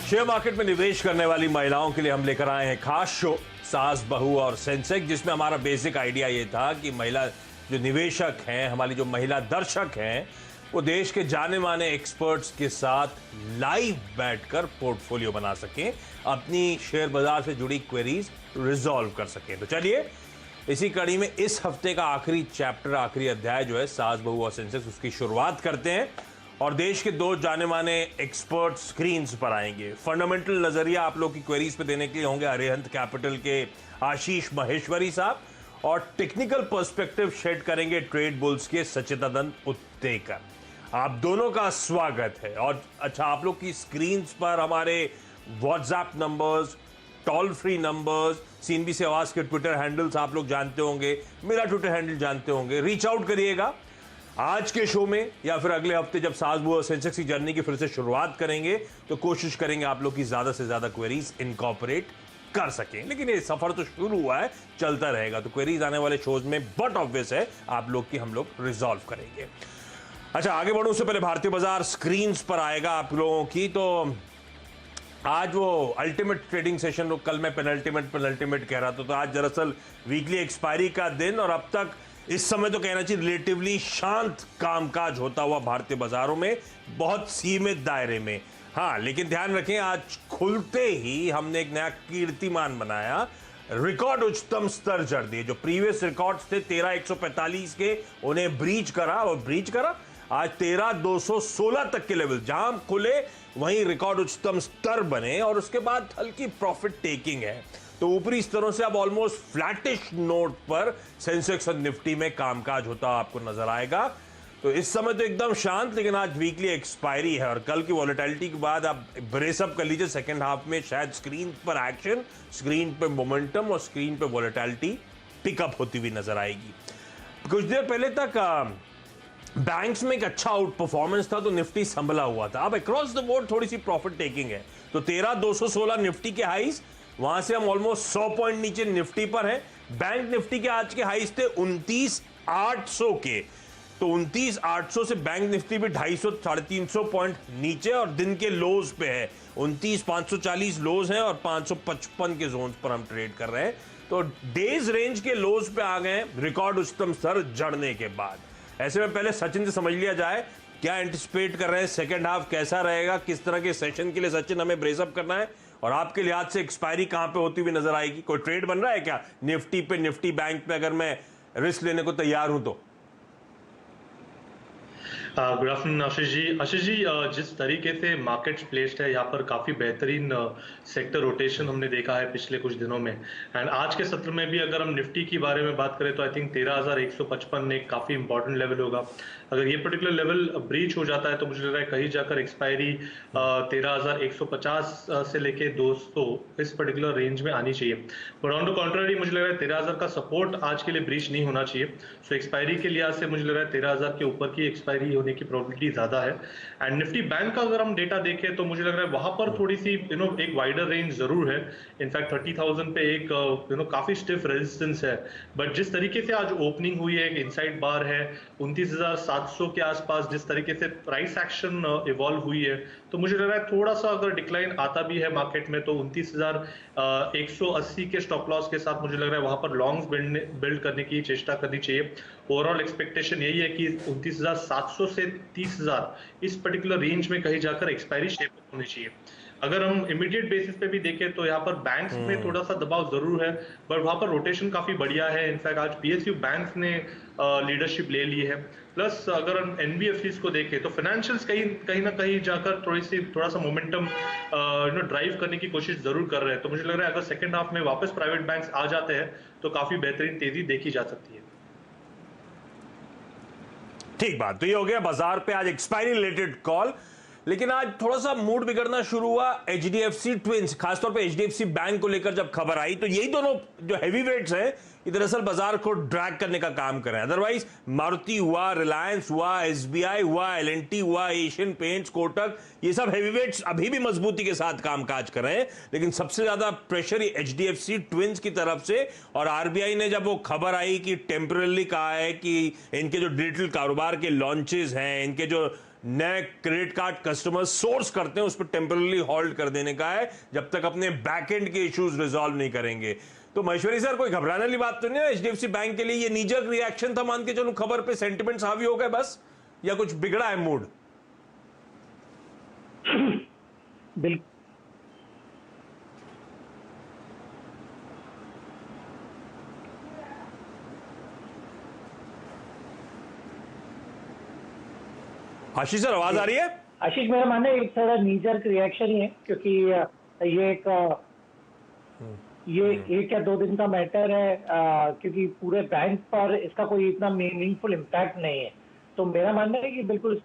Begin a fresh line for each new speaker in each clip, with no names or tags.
Share market में निवेश करने वाली महिलाओं के लिए हम लेकर आए हैं खास शो सास बहू और सेंसेक्स, जिसमें हमारा बेसिक आइडिया ये था कि महिला जो निवेशक हैं, हमारी जो महिला दर्शक हैं, वो देश के जाने माने एक्सपर्ट्स के साथ लाइव बैठकर पोर्टफोलियो बना सकें, अपनी शेयर बाजार से जुड़ी क्वेरीज रिजॉल्व कर सकें। तो चलिए इसी कड़ी में इस हफ्ते का आखिरी चैप्टर, आखिरी अध्याय जो है सास बहू और सेंसेक्स, उसकी शुरुआत करते हैं और देश के दो जाने माने एक्सपर्ट स्क्रीन्स पर आएंगे। फंडामेंटल नजरिया आप लोग की क्वेरीज पे देने के लिए होंगे अरिहंत कैपिटल के आशीष महेश्वरी साहब, और टेक्निकल पर्सपेक्टिव शेड करेंगे ट्रेड बुल्स के सचिदानंद उत्तेकर। आप दोनों का स्वागत है। और अच्छा, आप लोग की स्क्रीन्स पर हमारे WhatsApp numbers, toll free numbers, CNB से आवाज के ट्विटर हैंडल्स आप लोग जानते होंगे, मेरा ट्विटर हैंडल जानते होंगे। रीच आउट करिएगा आज के शो में या फिर अगले हफ्ते जब सास बहू और सेंसेक्स की जर्नी की फिर से शुरुआत करेंगे तो कोशिश करेंगे आप लोग की ज्यादा से ज्यादा क्वेरीज इनकॉर्पोरेट कर सकें। लेकिन ये सफर तो शुरू हुआ है, चलता रहेगा, तो क्वेरीज आने वाले शोज में बट ऑब्वियस है आप लोग की हम लोग रिजॉल्व करेंगे। अच्छा, आगे बढ़ूं उससे पहले भारतीय बाजार स्क्रीन्स पर आएगा आप लोगों की। तो आज वो अल्टीमेट ट्रेडिंग सेशन, कल मैं पेनल्टीमेट कह रहा था, तो आज दरअसल वीकली एक्सपायरी का दिन, और अब तक इस समय तो कहना चाहिए रिलेटिवली शांत कामकाज होता हुआ भारतीय बाजारों में, बहुत सीमित दायरे में। हाँ, लेकिन ध्यान रखें आज खुलते ही हमने एक नया कीर्तिमान बनाया, रिकॉर्ड उच्चतम स्तर जड़ दिए। जो प्रीवियस रिकॉर्ड्स थे 13,145 के, उन्हें ब्रीच करा आज 13,216 तक के लेवल, जहां खुले वहीं रिकॉर्ड उच्चतम स्तर बने, और उसके बाद हल्की प्रॉफिट टेकिंग है। तो ऊपरी स्तरों से अब ऑलमोस्ट फ्लैटिश नोट पर सेंसेक्स और निफ्टी में कामकाज होता आपको नजर आएगा। तो इस समय तो एकदम शांत, लेकिन आज वीकली एक्सपायरी है और कल की वॉलेटिलिटी के बाद आप ब्रेसअप कर लीजिए। सेकेंड हाफ में शायद स्क्रीन पर एक्शन, स्क्रीन पे मोमेंटम और स्क्रीन पे वॉलेटिलिटी पिकअप होती हुई नजर आएगी। कुछ देर पहले तक बैंक्स में एक अच्छा आउट परफॉर्मेंस था तो निफ्टी संभला हुआ था। अब अक्रॉस द बोर्ड थोड़ी सी प्रॉफिट टेकिंग है, तो 13,216 निफ्टी के हाईज, वहां से हम ऑलमोस्ट 100 पॉइंट नीचे निफ्टी पर हैं। बैंक निफ्टी के आज के हाईज थे 29,800 के, तो 29,800 से बैंक निफ्टी भी 250 350 पॉइंट नीचे, और दिन के लोज पे है 29,540 लोज हैं और 555 के जोन पर हम ट्रेड कर रहे हैं। तो डेज रेंज के लोज पे आ गए रिकॉर्ड उच्चतम स्तर जड़ने के बाद। ऐसे में पहले सचिन से समझ लिया जाए क्या एंटिसिपेट कर रहे हैं, सेकंड हाफ कैसा रहेगा, किस तरह के सेशन के लिए सचिन हमें ब्रेसअप करना है, और आपके लिहाज से एक्सपायरी कहां पे होती हुई नजर आएगी? कोई ट्रेड बन रहा है क्या निफ्टी पे, निफ्टी बैंक पे, अगर मैं रिस्क लेने को तैयार हूं तो?
गुड आफ्टरनून आशीष जी, जिस तरीके से मार्केट्स प्लेस्ड है यहाँ पर काफ़ी बेहतरीन सेक्टर रोटेशन हमने देखा है पिछले कुछ दिनों में। एंड आज के सत्र में भी अगर हम निफ्टी की बारे में बात करें तो आई थिंक 13,155 एक काफ़ी इंपॉर्टेंट लेवल होगा। अगर ये पर्टिकुलर लेवल ब्रीच हो जाता है तो मुझे लग रहा है कहीं जाकर एक्सपायरी 13,150 से लेके 200 इस पर्टिकुलर रेंज में आनी चाहिए। बट ऑन द कॉन्ट्ररी मुझे लग रहा है 13,000 का सपोर्ट आज के लिए ब्रीच नहीं होना चाहिए। सो एक्सपायरी के लिहाज से मुझे लग रहा है 13,000 के ऊपर की एक्सपायरी होने की प्रोबेबिलिटी ज्यादा है। एंड निफ्टी बैंक का अगर हम डेटा देखें तो मुझे लग रहा है वहां पर थोड़ी सी एक वाइडर रेंज जरूर है। इनफैक्ट 30,000 पे एक काफी स्टिफ रेजिस्टेंस है। बट जिस तरीके से आज ओपनिंग हुई है, एक इनसाइड बार है 29,700 के आसपास, जिस तरीके से प्राइस एक्शन इवॉल्व हुई है, तो मुझे लग रहा है थोड़ा सा अगर डिक्लाइन आता भी है मार्केट में तो 29,180 के स्टॉप लॉस के साथ मुझे लग रहा है वहां पर लॉन्ग्स बिल्ड करने की चेष्टा करनी चाहिए। ओवरऑल एक्सपेक्टेशन यही है कि 29,700 से 30,000 इस पर्टिकुलर रेंज में कहीं जाकर एक्सपायरी शेप होनी चाहिए। अगर हम इमीडिएट बेसिस पे भी देखें तो यहाँ पर बैंक्स में थोड़ा सा दबाव जरूर है, बट वहां पर रोटेशन काफी बढ़िया है। इनफैक्ट आज पीएसयू बैंक्स ने लीडरशिप ले ली है। प्लस अगर हम एनबीएफसीज को देखें तो फाइनेंशियल्स कहीं ना कहीं जाकर थोड़ा सा मोमेंटम ड्राइव करने की कोशिश जरूर कर रहे हैं। तो मुझे लग रहा है अगर सेकंड हाफ में वापस प्राइवेट बैंक्स आ जाते हैं तो काफी बेहतरीन तेजी देखी जा सकती है।
ठीक बात, तो ये हो गया बाजार पे आज एक्सपायरी रिलेटेड कॉल। लेकिन आज थोड़ा सा मूड बिगड़ना शुरू हुआ एचडीएफसी ट्विंस, खासतौर पे एचडीएफसी बैंक को लेकर जब खबर आई, तो यही दोनों जो हैवीवेट्स हैं ये दरअसल बाजार को ड्रैग करने का काम कर रहे हैं। अदरवाइज मारुति हुआ, रिलायंस हुआ, एसबीआई हुआ, एलएनटी हुआ, एशियन पेंट्स, कोटक, ये सब हैवीवेट्स अभी भी मजबूती के साथ कामकाज कर रहे हैं। लेकिन सबसे ज्यादा प्रेशर ये एचडीएफसी ट्विंस की तरफ से, और आरबीआई ने जब वो खबर आई कि टेम्परली कहा है कि इनके जो डिजिटल कारोबार के लॉन्चेस हैं, इनके जो नए क्रेडिट कार्ड कस्टमर्स सोर्स करते हैं उस पर टेम्पररी हॉल्ट कर देने का है, जब तक अपने बैकएंड के इश्यूज रिजॉल्व नहीं करेंगे। तो महेश्वरी सर, कोई घबराने वाली बात तो नहीं है एचडीएफसी बैंक के लिए? ये नीजक रिएक्शन था, मान के चलूं खबर पे सेंटिमेंट्स हावी हो गए बस, या कुछ बिगड़ा है मूड?
बिल्कुल
आशीष सर, आवाज आ रही है?
आशीष, मेरा मानना है एक थोड़ा नीजर्क रिएक्शन ही है, क्योंकि ये एक या 2 दिन का मैटर है, क्योंकि पूरे बैंक पर इसका कोई इतना मीनिंगफुल इम्पैक्ट नहीं है। तो मेरा मानना है कि बिल्कुल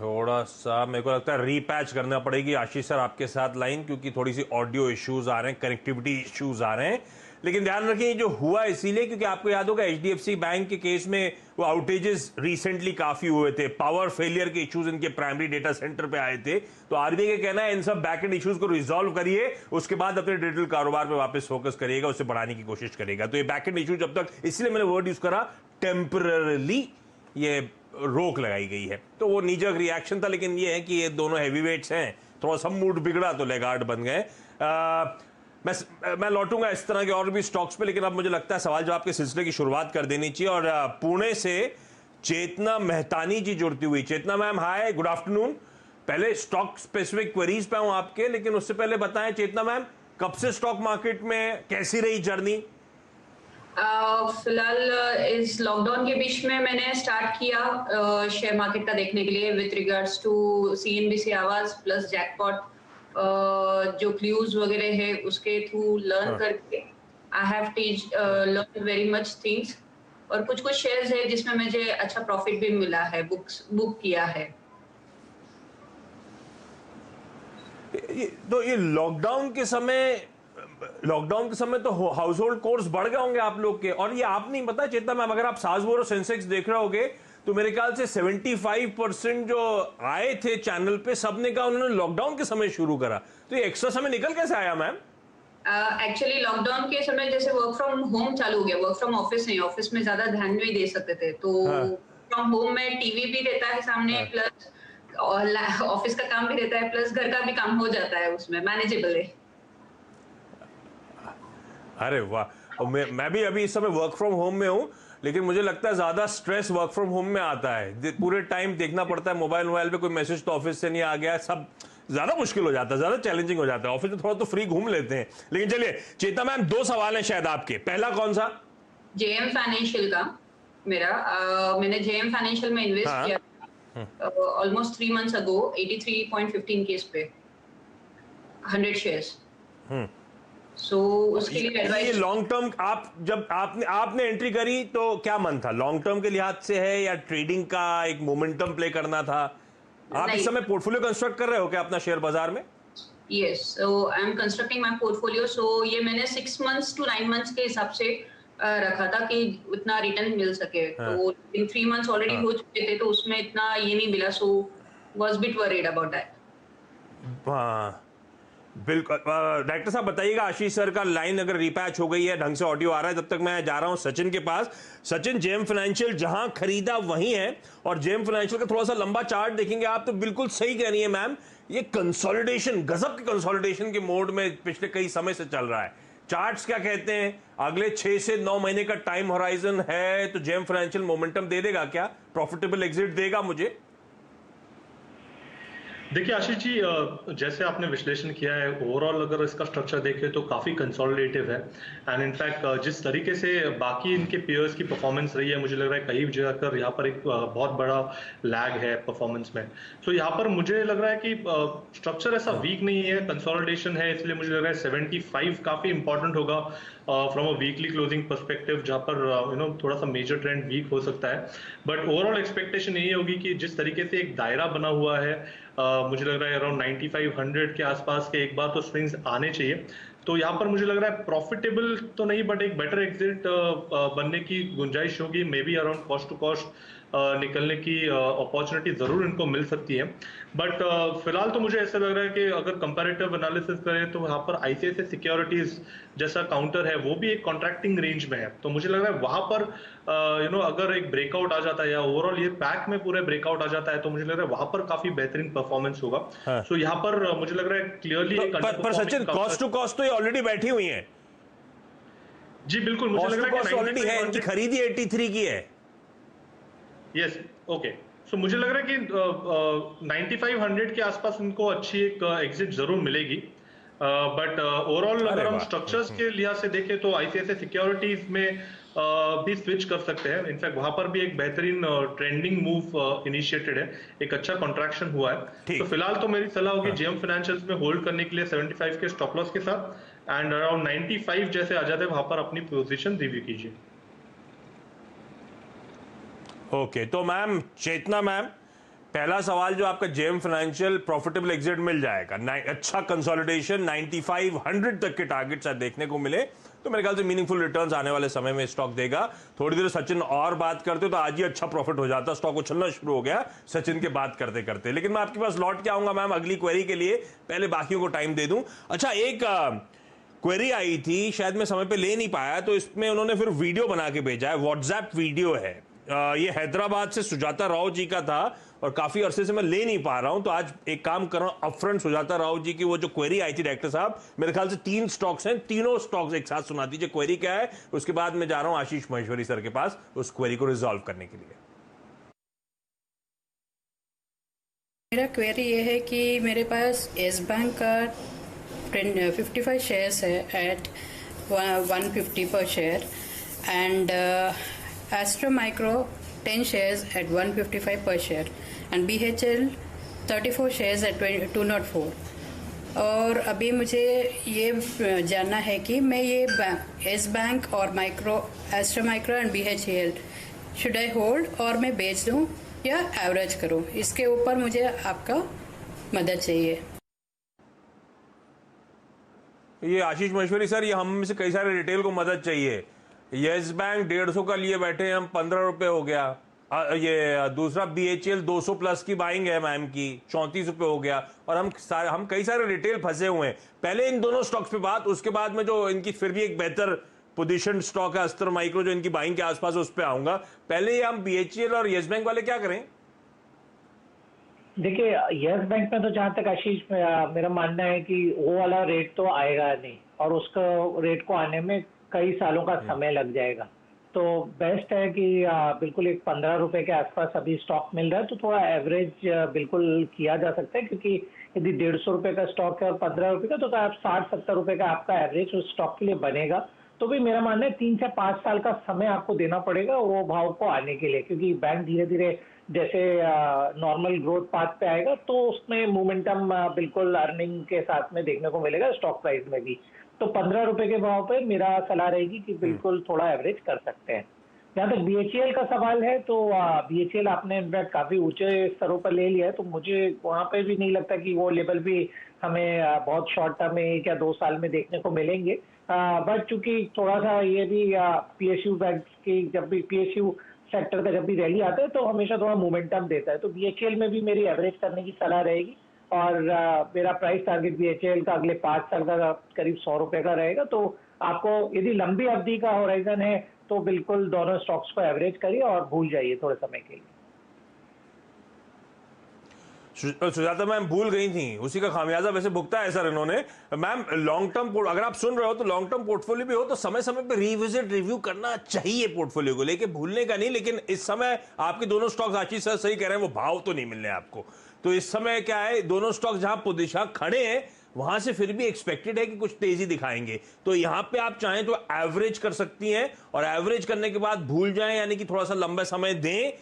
थोड़ा सा मेरे को लगता है रीपैच करना पड़ेगी आशीष सर आपके साथ लाइन, क्योंकि थोड़ी सी ऑडियो इश्यूज आ रहे हैं, कनेक्टिविटी इश्यूज आ रहे हैं। लेकिन ध्यान रखिए जो हुआ इसीलिए क्योंकि आपको याद होगा एचडीएफसी बैंक के केस में वो आउटेजेस रिसेंटली काफी हुए थे, पावर फेलियर के इश्यूज इनके प्राइमरी डेटा सेंटर पे आए थे। तो आरबीआई का कहना है इन सब बैकएंड इश्यूज को रिजॉल्व करिए, उसके बाद अपने डिजिटल कारोबार पे वापस फोकस करिएगा, उसे बढ़ाने की कोशिश करेगा। तो ये बैकएंड इश्यू जब तक, इसलिए मैंने वर्ड यूज करा टेम्पररली, ये रोक लगाई गई है। तो वो नीजक रिएक्शन था, लेकिन ये है कि ये दोनों हैवीवेट्स हैं, थोड़ा सा मूड बिगड़ा तो लेगार्ड बन गए। मैं लौटूंगा इस तरह के और भी स्टॉक्स पे, लेकिन अब मुझे लगता है सवाल जवाब के सिलसिले की शुरुआत कर देनी चाहिए। और पुणे से चेतना मेहतानी जी जुड़ती हुई। चेतना मैम, हाय, गुड आफ्टरनून। पहले स्टॉक स्पेसिफिक क्वेरीज पे हूं आपके, लेकिन उससे पहले बताएं चेतना मैम, कब से स्टॉक मार्केट में, कैसी रही जर्नी?
फिलहाल इस लॉकडाउन के बीच में मैंने स्टार्ट किया शेयर मार्केट का देखने के लिए, विद रिगार्ड्स टू सीएनबीसी आवाज प्लस जैकपॉट, जो क्लूज वगैरह है उसके थ्रू लर्न करके I have learn very much things. और कुछ शेयर्स है जिसमें मुझे अच्छा प्रॉफिट भी मिला है, बुक किया है।
तो ये लॉकडाउन के समय तो हाउस होल्ड कोर्स बढ़ गए होंगे आप लोग के। और ये आप नहीं पता चेतना मैम, अगर आप साजबोर और सेंसेक्स देख रहे होगे तो मेरे ख्याल से 75% जो आए थे चैनल पे, सबने कहा उन्होंने लॉकडाउन के समय शुरू करा। तो ये एक्स्ट्रा समय निकल कैसे आया मैम?
एक्चुअली लॉकडाउन के समय जैसे वर्क फ्रॉम होम चालू हो गया, वर्क फ्रॉम ऑफिस नहीं, ऑफिस में ज्यादा ध्यान नहीं दे सकते थे, तो फ्रॉम होम में टीवी भी रहता है सामने, प्लस ऑफिस का काम भी रहता है, प्लस घर का भी काम हो जाता है, उसमें मैनेजेबल है।
अरे वाह, और मैं भी अभी इस समय वर्क फ्रॉम होम में हूं, लेकिन मुझे लगता है ज्यादा स्ट्रेस वर्क फ्रॉम होम में आता है। पूरे टाइम देखना पड़ता है मोबाइल पे, कोई मैसेज तो ऑफिस से नहीं आ गया, सब ज्यादा मुश्किल हो जाता है, ज्यादा चैलेंजिंग हो जाता है। ऑफिस में थोड़ा तो फ्री घूम लेते हैं। लेकिन चलिए चेतना मैम, 2 सवाल हैं शायद आपके। पहला कौन सा?
जेएम फाइनेंशियल का मैंने जेएम फाइनेंशियल में इन्वेस्ट किया ऑलमोस्ट 3 मंथ्स अगो 83.15 केस पे 100 शेयर्स। सो उसके लिए एडवाइस,
ये लॉन्ग टर्म, आप जब आपने एंट्री करी तो क्या मन था? लॉन्ग टर्म के लिहाज से है या ट्रेडिंग का एक मोमेंटम प्ले करना था? आप इस समय पोर्टफोलियो कंस्ट्रक्ट कर रहे हो क्या अपना शेयर बाजार में?
Yes, so I am constructing my portfolio. So ये मैंने 6 मंथ्स टू 9 मंथ्स के हिसाब से रखा था कि उतना रिटर्न मिल सके। तो इन 3 मंथ्स ऑलरेडी हो चुके थे, तो उसमें इतना ये नहीं मिला, so was bit worried about that.
बिल्कुल। डायरेक्टर साहब बताइएगा, आशीष सर का लाइन अगर रिपैच हो गई है, ढंग से ऑडियो आ रहा है, तब तक मैं जा रहा हूं सचिन के पास। सचिन, जेएम फाइनेंशियल जहां खरीदा वहीं है, और जेएम फाइनेंशियल का थोड़ा सा लंबा चार्ट देखेंगे आप तो बिल्कुल सही कह रही है मैम, ये कंसोलिडेशन, गजब के कंसोलिडेशन के मोड में पिछले कई समय से चल रहा है। चार्ट्स क्या कहते हैं? अगले 6 से 9 महीने का टाइम होराइजन है, तो जेएम फाइनेंशियल मोमेंटम दे देगा क्या? प्रॉफिटेबल एग्जिट देगा मुझे?
देखिए आशीष जी, जैसे आपने विश्लेषण किया है, ओवरऑल अगर इसका स्ट्रक्चर देखें तो काफ़ी कंसोलिडेटिव है। एंड इनफैक्ट जिस तरीके से बाकी इनके पेयर्स की परफॉर्मेंस रही है, मुझे लग रहा है कहीं जगह कर यहाँ पर एक बहुत बड़ा लैग है परफॉर्मेंस में। तो यहाँ पर मुझे लग रहा है कि स्ट्रक्चर ऐसा वीक नहीं है, कंसोलिडेशन है, इसलिए मुझे लग रहा है 75 काफ़ी इंपॉर्टेंट होगा from a weekly closing perspective, जहाँ पर थोड़ा सा मेजर ट्रेंड वीक हो सकता है। बट ओवरऑल एक्सपेक्टेशन यही होगी कि जिस तरीके से एक दायरा बना हुआ है, मुझे लग रहा है अराउंड 9500 के आसपास के एक बार तो स्विंग्स आने चाहिए। तो यहाँ पर मुझे लग रहा है प्रॉफिटेबल तो नहीं, बट एक बेटर एग्जिट बनने की गुंजाइश होगी, maybe around cost to cost निकलने की अपॉर्चुनिटी जरूर इनको मिल सकती है। बट फिलहाल तो मुझे ऐसा लग रहा है कि अगर कंपैरेटिव एनालिसिस करें तो यहाँ पर आईसीआईसीआई सिक्योरिटीज जैसा काउंटर है वो भी एक कॉन्ट्रैक्टिंग रेंज में है, तो मुझे लग रहा है वहां पर अगर एक ब्रेकआउट आ जाता है या ओवरऑल ये पैक में पूरे ब्रेकआउट आ जाता है तो मुझे लग रहा है वहां पर काफी बेहतरीन परफॉर्मेंस होगा।
हाँ।
सो यहाँ पर मुझे लग रहा है क्लियरली
पर सचिन, कॉस्ट टू कॉस्ट तो ये ऑलरेडी बैठी हुई है।
जी बिल्कुल, मुझे लग रहा है कि
ऑलरेडी है, इनकी खरीदी 83 की है।
Yes, okay. सो मुझे लग रहा है कि 9500 के आसपास इनको अच्छी एक एग्जिट जरूर मिलेगी। बट ओवरऑल अगर हम स्ट्रक्चर्स के लिहाज से देखें तो आईसीआईसीआई सिक्योरिटीज में भी स्विच कर सकते हैं। इनफैक्ट वहां पर भी एक बेहतरीन ट्रेंडिंग मूव इनिशिएटेड है, एक अच्छा कॉन्ट्रैक्शन हुआ है। तो फिलहाल तो मेरी सलाह होगी जेएम फाइनेंशियल्स में होल्ड करने के लिए 75 के स्टॉप लॉस के साथ, एंड अराउंड 95 जैसे आ जाते हैं वहां पर अपनी पोजीशन रिव्यू कीजिए।
ओके, तो मैम चेतना मैम, पहला सवाल जो आपका जेएम फाइनेंशियल प्रॉफिटेबल एग्जिट मिल जाएगा, अच्छा कंसोलिडेशन 9500 तक के टारगेट शायद देखने को मिले तो मेरे ख्याल से मीनिंगफुल रिटर्न्स आने वाले समय में स्टॉक देगा। थोड़ी देर सचिन और बात करते तो आज ही अच्छा प्रॉफिट हो जाता, स्टॉक उछलना शुरू हो गया सचिन के बात करते करते। लेकिन मैं आपके पास लौट के आऊंगा मैम अगली क्वेरी के लिए, पहले बाकियों को टाइम दे दूं। अच्छा, एक क्वेरी आई थी, शायद मैं समय पे ले नहीं पाया, तो इसमें उन्होंने फिर वीडियो बना के भेजा है, व्हाट्सएप वीडियो है। ये हैदराबाद से सुजाता राव जी का था और काफी अरसे से मैं ले नहीं पा रहा हूं, तो आज एक काम कर रहा हूं, अपफ्रंट सुजाता राव जी की वो जो क्वेरी आई थी डायरेक्टर साहब, मेरे ख्याल से 3 स्टॉक्स हैं, तीनों स्टॉक्स एक साथ सुना दीजिए क्वेरी क्या है, उसके बाद मैं जा रहा हूं आशीष महेश्वरी सर के पास उस क्वेरी को रिजॉल्व करने के लिए।
मेरा क्वेरी ये है कि मेरे पास येस बैंक का 55 शेयर्स है eight 150 per share, and Astra Micro 10 shares at 155 per share, and BHL 34 shares at 204। और अभी मुझे ये जानना है कि मैं ये येस बैंक और Astra Micro and BHL should I hold और मैं बेच दूं या एवरेज करूं, इसके ऊपर मुझे आपका मदद चाहिए।
ये आशीष महेश्वरी सर, ये हम में से कई सारे रिटेल को मदद चाहिए। येस बैंक 150 का लिए बैठे हैं हम, 15 रुपए हो गया। ये दूसरा BHL 200 प्लस की बाइंग है मैम की, 34 रुपए हो गया। और हम कई सारे रिटेल फंसे हुए हैं। पहले इन दोनों स्टॉक्स पे बात, उसके बाद में जो इनकी फिर भी एक बेहतर पोजीशन स्टॉक है अस्त्र माइक्रो जो इनकी बाइंग के आसपास, उस पे आऊंगा। पहले ये हम BHL और येस बैंक वाले क्या करें?
देखिए, येस बैंक में तो जहां तक आशीष मेरा मानना है कि वो वाला रेट तो आएगा नहीं, और उसका रेट को आने में कई सालों का समय लग जाएगा। तो बेस्ट है कि बिल्कुल एक 15 रुपए के आसपास अभी स्टॉक मिल रहा है तो थोड़ा एवरेज बिल्कुल किया जा सकता है, क्योंकि यदि 150 रुपए का स्टॉक है और 15 रुपए का, तो आप 60-70 रुपए का आपका एवरेज उस स्टॉक के लिए बनेगा। तो भी मेरा मानना है 3 से 5 साल का समय आपको देना पड़ेगा वो भाव को आने के लिए, क्योंकि बैंक धीरे धीरे जैसे नॉर्मल ग्रोथ पाथ पे आएगा तो उसमें मोमेंटम बिल्कुल अर्निंग के साथ में देखने को मिलेगा स्टॉक प्राइस में भी। तो 15 रुपए के भाव पे मेरा सलाह रहेगी कि बिल्कुल थोड़ा एवरेज कर सकते हैं। जहाँ तक BHL का सवाल है तो BHL आपने इनफैक्ट काफी ऊंचे स्तरों पर ले लिया है, तो मुझे वहां पे भी नहीं लगता कि वो लेवल भी हमें बहुत शॉर्ट टर्म में 1 या 2 साल में देखने को मिलेंगे। बट चूंकि थोड़ा सा ये भी PSU बैंक की, जब भी PSU सेक्टर का जब भी रैली आता है तो हमेशा थोड़ा मोमेंटम देता है, तो BHL में भी मेरी एवरेज करने की सलाह रहेगी। और मेरा प्राइस टारगेट BHL का अगले 5 साल का करीब 100 रुपए का रहेगा। तो आपको यदि लंबी अवधि का होराइजन है तो बिल्कुल दोनों स्टॉक्स को एवरेज करिए और भूल जाइए थोड़े समय के लिए।
सुजाता मैम भूल गई थी, उसी का खामियाजा वैसे भुगता है सर इन्होंने। मैम लॉन्ग टर्म, अगर आप सुन रहे हो तो लॉन्ग टर्म पोर्टफोलियो भी हो तो समय समय पे रिविजिट रिव्यू करना चाहिए पोर्टफोलियो को लेके, भूलने का नहीं। लेकिन इस समय आपके दोनों स्टॉक्स, आशीष सर सही कह रहे हैं, वो भाव तो नहीं मिलने आपको। तो इस समय क्या है, दोनों स्टॉक्स जहां पोजीशन खड़े हैं वहां से फिर भी एक्सपेक्टेड है कि कुछ तेजी दिखाएंगे, तो यहां पे आप चाहें तो एवरेज कर सकती हैं और एवरेज करने के बाद भूल जाएं, यानी कि थोड़ा सा लंबा समय दें।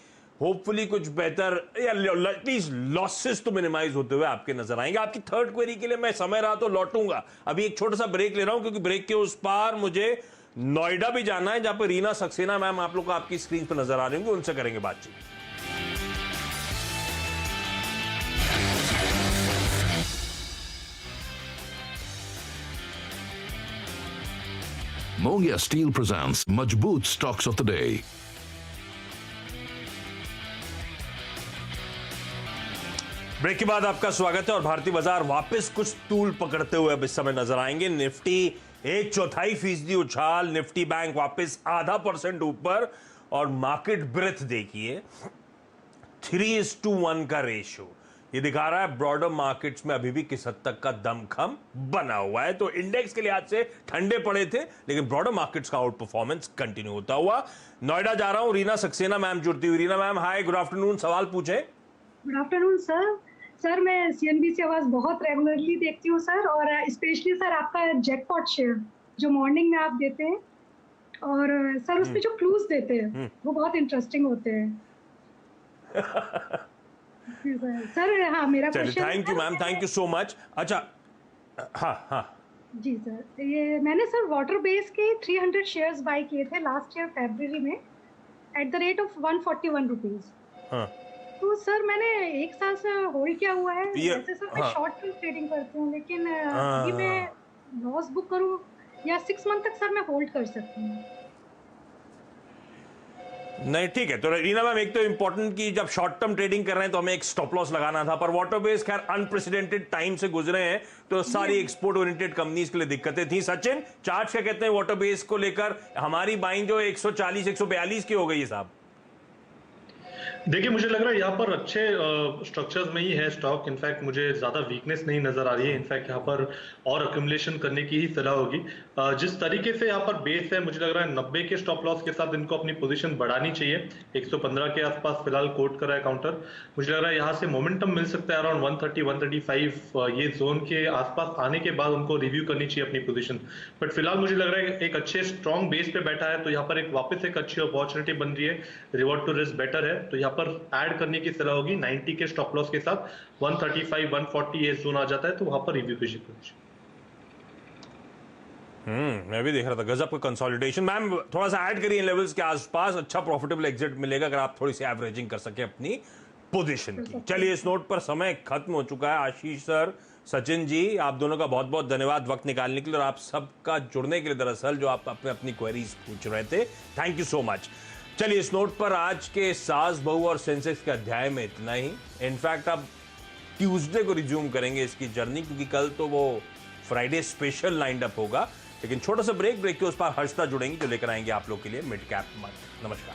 होपफुली कुछ बेहतर या एटलीस्ट लॉसेस तो मिनिमाइज होते हुए आपके नजर आएंगे। आपकी थर्ड क्वेरी के लिए मैं समय रहा तो लौटूंगा, अभी एक छोटा सा ब्रेक ले रहा हूं क्योंकि ब्रेक के उस पार मुझे नोएडा भी जाना है, जहां पर रीना सक्सेना मैम आप लोग को आपकी स्क्रीन पर नजर आ रही होंगी, उनसे करेंगे बातचीत।
Mongia Steel presents Majboot Stocks of the Day.
Break के बाद आपका स्वागत है और भारतीय बाजार वापस कुछ तूल पकड़ते हुए अब इस समय नजर आएंगे। निफ्टी 1/4% उछाल, निफ्टी बैंक वापस 0.5% ऊपर और मार्केट ब्रेथ देखिए 3:1 का रेशियो। ये दिखा रहा है ब्रॉडर मार्केट्स में अभी भी किस हद तक का दमखम बना हुआ है। तो इंडेक्स के लिहाज से ठंडे पड़े थे, लेकिन ब्रॉडर मार्केट्स का आउट परफॉर्मेंस कंटिन्यू होता हुआ। नोएडा जा रहा हूं, रीना सक्सेना मैम जुड़ती हुई। Reena ma'am hi, good afternoon, सवाल पूछें।
Good afternoon sir. सर मैं सीएनबीसी आवाज बहुत रेगुलरली देखती हूँ सर, और स्पेशली सर आपका जैकपॉट शेयर जो मॉर्निंग में आप देते हैं, और सर उसमें जो क्लूज देते हैं वो बहुत इंटरेस्टिंग होते हैं। सर हाँ, मेरा question.
Thank you ma'am, thank you so much. अच्छा हाँ
जी सर, ये मैंने सर वाटर बेस के 300 शेयर्स बाय किए थे लास्ट ईयर फरवरी में at the rate of 141 rupees.
हाँ
तो सर मैंने 1 साल से होल्ड किया हुआ है। वैसे सर मैं
हाँ।
शॉर्ट टर्म ट्रेडिंग करती हूँ, लेकिन अभी मैं लॉस बुक करूँ या 6 मंथ तक सर मैं होल्ड कर सकती हूँ?
नहीं ठीक है। तो रीना मैम, एक तो इंपॉर्टेंट कि जब शॉर्ट टर्म ट्रेडिंग कर रहे हैं तो हमें एक स्टॉप लॉस लगाना था, पर वाटर बेस खैर अनप्रेसिडेंटेड टाइम से गुजरे हैं, तो सारी एक्सपोर्ट ओरिएंटेड कंपनीज के लिए दिक्कतें थी। सचिन, चार्ट क्या कहते हैं वाटर बेस को लेकर? हमारी बाइंग जो 140 142 की हो गई है साहब।
देखिए, मुझे लग रहा है यहाँ पर अच्छे स्ट्रक्चर्स में ही है स्टॉक। इनफैक्ट मुझे ज्यादा वीकनेस नहीं नजर आ रही है। इनफैक्ट यहाँ पर और अक्यूमुलेशन करने की ही सलाह होगी। जिस तरीके से यहाँ पर बेस है, मुझे लग रहा है 90 के स्टॉप लॉस के साथ इनको अपनी पोजीशन बढ़ानी चाहिए। 115 के आसपास फिलहाल कोट कर रहा है काउंटर। मुझे लग रहा है यहाँ से मोमेंटम मिल सकता है अराउंड 130 135 ये जोन के आसपास आने के बाद उनको रिव्यू करनी चाहिए अपनी पोजीशन। बट फिलहाल मुझे लग रहा है एक अच्छे स्ट्रॉन्ग बेस पे बैठा है, तो यहाँ पर एक वापस एक अच्छी अपॉर्चुनिटी बन रही है। रिवॉर्ड टू रिस्क बेटर है, तो यहाँ पर ऐड करने की सलाह होगी 90 के स्टॉप लॉस के साथ। 135 140 ये जोन आ जाता है तो वहां पर रिव्यू कीजिए।
मैं भी देख रहा था गजब का कंसोलिडेशन। मैम थोड़ा सा ऐड करिए लेवल्स के आसपास, अच्छा प्रॉफिटेबल एग्जिट मिलेगा अगर आप थोड़ी सी एवरेजिंग कर सके अपनी पोजीशन की। चलिए, इस नोट पर समय खत्म हो चुका है। आशीष सर, सचिन जी, आप दोनों का बहुत बहुत धन्यवाद वक्त निकालने के लिए और आप सबका जुड़ने के लिए, दरअसल जो आप अपनी क्वेरीज पूछ रहे थे। Thank you so much. चलिए, इस नोट पर आज के सास बहू और सेंसेक्स के अध्याय में इतना ही। इनफैक्ट अब ट्यूसडे को रिज्यूम करेंगे इसकी जर्नी, क्योंकि कल तो वो फ्राइडे स्पेशल लाइंड अप होगा। लेकिन छोटा सा ब्रेक के उस पर हर्षदा जुड़ेंगी जो लेकर आएंगे आप लोग के लिए मिड कैप मंथ। नमस्कार।